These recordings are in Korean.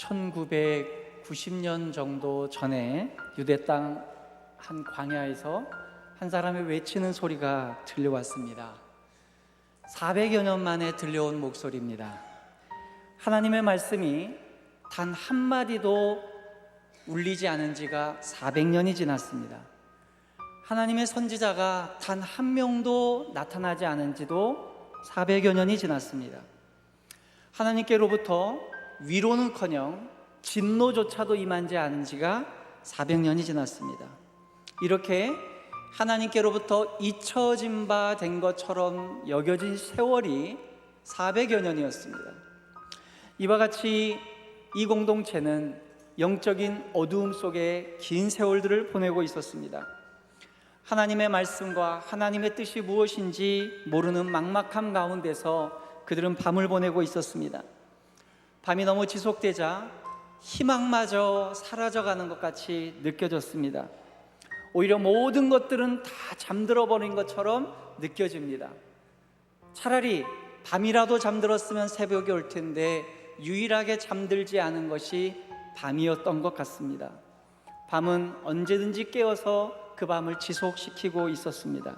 1990년 정도 전에 유대 땅 한 광야에서 한 사람이 외치는 소리가 들려왔습니다. 400여 년 만에 들려온 목소리입니다. 하나님의 말씀이 단 한마디도 울리지 않은 지가 400년이 지났습니다. 하나님의 선지자가 단 한 명도 나타나지 않은 지도 400여 년이 지났습니다. 하나님께로부터 위로는커녕 진노조차도 임하지 않은 지가 400년이 지났습니다. 이렇게 하나님께로부터 잊혀진 바 된 것처럼 여겨진 세월이 400여 년이었습니다. 이와 같이 이 공동체는 영적인 어두움 속에 긴 세월들을 보내고 있었습니다. 하나님의 말씀과 하나님의 뜻이 무엇인지 모르는 막막함 가운데서 그들은 밤을 보내고 있었습니다. 밤이 너무 지속되자 희망마저 사라져가는 것 같이 느껴졌습니다. 오히려 모든 것들은 다 잠들어 버린 것처럼 느껴집니다. 차라리 밤이라도 잠들었으면 새벽이 올 텐데 유일하게 잠들지 않은 것이 밤이었던 것 같습니다. 밤은 언제든지 깨어서 그 밤을 지속시키고 있었습니다.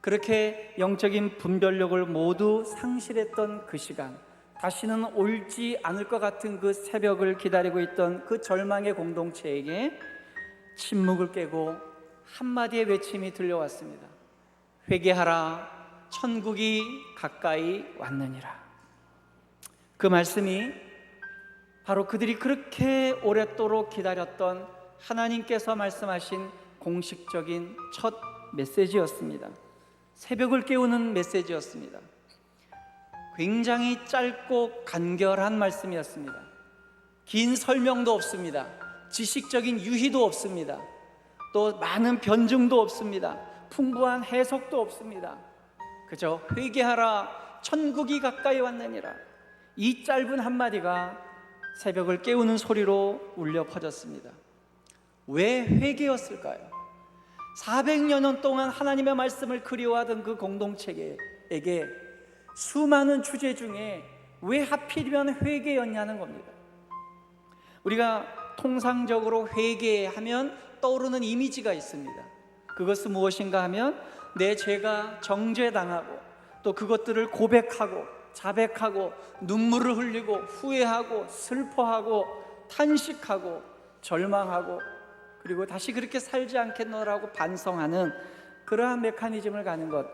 그렇게 영적인 분별력을 모두 상실했던 그 시간, 다시는 올지 않을 것 같은 그 새벽을 기다리고 있던 그 절망의 공동체에게 침묵을 깨고 한마디의 외침이 들려왔습니다. 회개하라, 천국이 가까이 왔느니라. 그 말씀이 바로 그들이 그렇게 오랫도록 기다렸던 하나님께서 말씀하신 공식적인 첫 메시지였습니다. 새벽을 깨우는 메시지였습니다. 굉장히 짧고 간결한 말씀이었습니다. 긴 설명도 없습니다. 지식적인 유희도 없습니다. 또 많은 변증도 없습니다. 풍부한 해석도 없습니다. 그저 회개하라, 천국이 가까이 왔느니라. 이 짧은 한마디가 새벽을 깨우는 소리로 울려 퍼졌습니다. 왜 회개였을까요? 400여 년 동안 하나님의 말씀을 그리워하던 그 공동체에게 수많은 주제 중에 왜 하필이면 회개였냐는 겁니다. 우리가 통상적으로 회개하면 떠오르는 이미지가 있습니다. 그것은 무엇인가 하면 내 죄가 정죄당하고 또 그것들을 고백하고 자백하고 눈물을 흘리고 후회하고 슬퍼하고 탄식하고 절망하고 그리고 다시 그렇게 살지 않겠노라고 반성하는 그러한 메커니즘을 가는 것,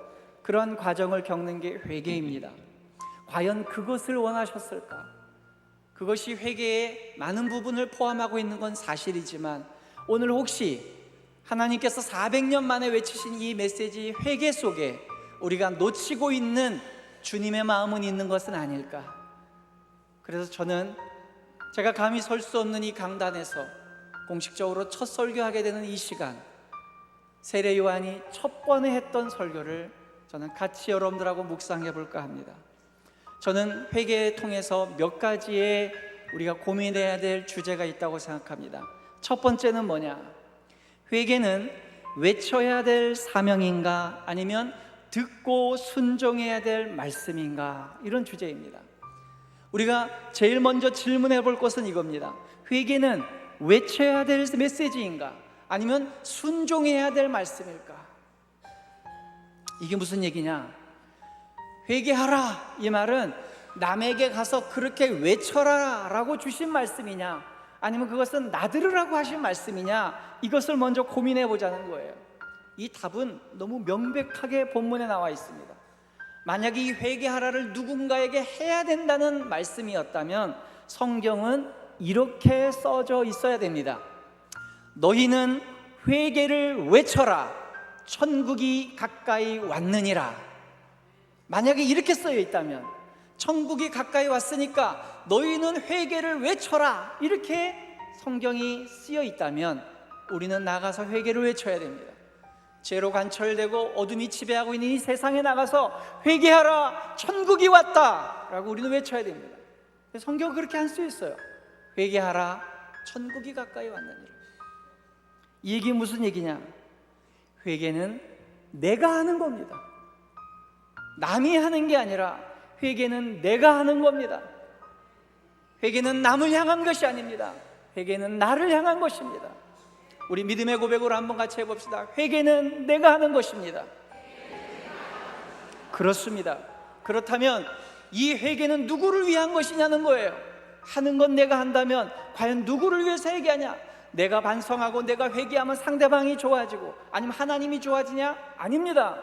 그런 과정을 겪는 게 회개입니다. 과연 그것을 원하셨을까? 그것이 회개의 많은 부분을 포함하고 있는 건 사실이지만 오늘 혹시 하나님께서 400년 만에 외치신 이 메시지 회개 속에 우리가 놓치고 있는 주님의 마음은 있는 것은 아닐까? 그래서 저는 제가 감히 설 수 없는 이 강단에서 공식적으로 첫 설교하게 되는 이 시간, 세례 요한이 첫 번에 했던 설교를 저는 같이 여러분들하고 묵상해 볼까 합니다. 저는 회개를 통해서 몇 가지의 우리가 고민해야 될 주제가 있다고 생각합니다. 첫 번째는 뭐냐? 회개는 외쳐야 될 사명인가 아니면 듣고 순종해야 될 말씀인가, 이런 주제입니다. 우리가 제일 먼저 질문해 볼 것은 이겁니다. 회개는 외쳐야 될 메시지인가 아니면 순종해야 될 말씀일까? 이게 무슨 얘기냐? 회개하라, 이 말은 남에게 가서 그렇게 외쳐라 라고 주신 말씀이냐 아니면 그것은 나들으라고 하신 말씀이냐, 이것을 먼저 고민해 보자는 거예요. 이 답은 너무 명백하게 본문에 나와 있습니다. 만약에 이 회개하라를 누군가에게 해야 된다는 말씀이었다면 성경은 이렇게 써져 있어야 됩니다. 너희는 회개를 외쳐라, 천국이 가까이 왔느니라. 만약에 이렇게 쓰여 있다면, 천국이 가까이 왔으니까 너희는 회개를 외쳐라, 이렇게 성경이 쓰여 있다면 우리는 나가서 회개를 외쳐야 됩니다. 죄로 관철되고 어둠이 지배하고 있는 이 세상에 나가서 회개하라, 천국이 왔다 라고 우리는 외쳐야 됩니다. 성경은 그렇게 안 쓰여 있어요. 회개하라, 천국이 가까이 왔느니라. 이 얘기 무슨 얘기냐? 회개는 내가 하는 겁니다. 남이 하는 게 아니라 회개는 내가 하는 겁니다. 회개는 남을 향한 것이 아닙니다. 회개는 나를 향한 것입니다. 우리 믿음의 고백으로 한번 같이 해봅시다. 회개는 내가 하는 것입니다. 그렇습니다. 그렇다면 이 회개는 누구를 위한 것이냐는 거예요. 하는 건 내가 한다면 과연 누구를 위해서 회개하냐? 내가 반성하고 내가 회개하면 상대방이 좋아지고 아니면 하나님이 좋아지냐? 아닙니다.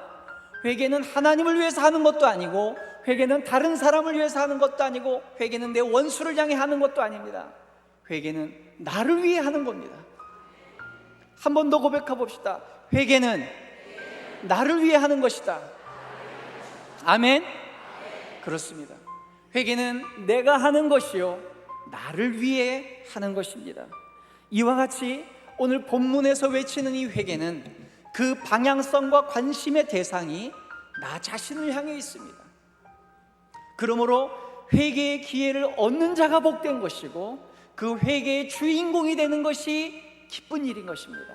회개는 하나님을 위해서 하는 것도 아니고, 회개는 다른 사람을 위해서 하는 것도 아니고, 회개는 내 원수를 향해 하는 것도 아닙니다. 회개는 나를 위해 하는 겁니다. 한 번 더 고백해 봅시다. 회개는 나를 위해 하는 것이다. 아멘. 그렇습니다. 회개는 내가 하는 것이요, 나를 위해 하는 것입니다. 이와 같이 오늘 본문에서 외치는 이 회개는 그 방향성과 관심의 대상이 나 자신을 향해 있습니다. 그러므로 회개의 기회를 얻는 자가 복된 것이고, 그 회개의 주인공이 되는 것이 기쁜 일인 것입니다.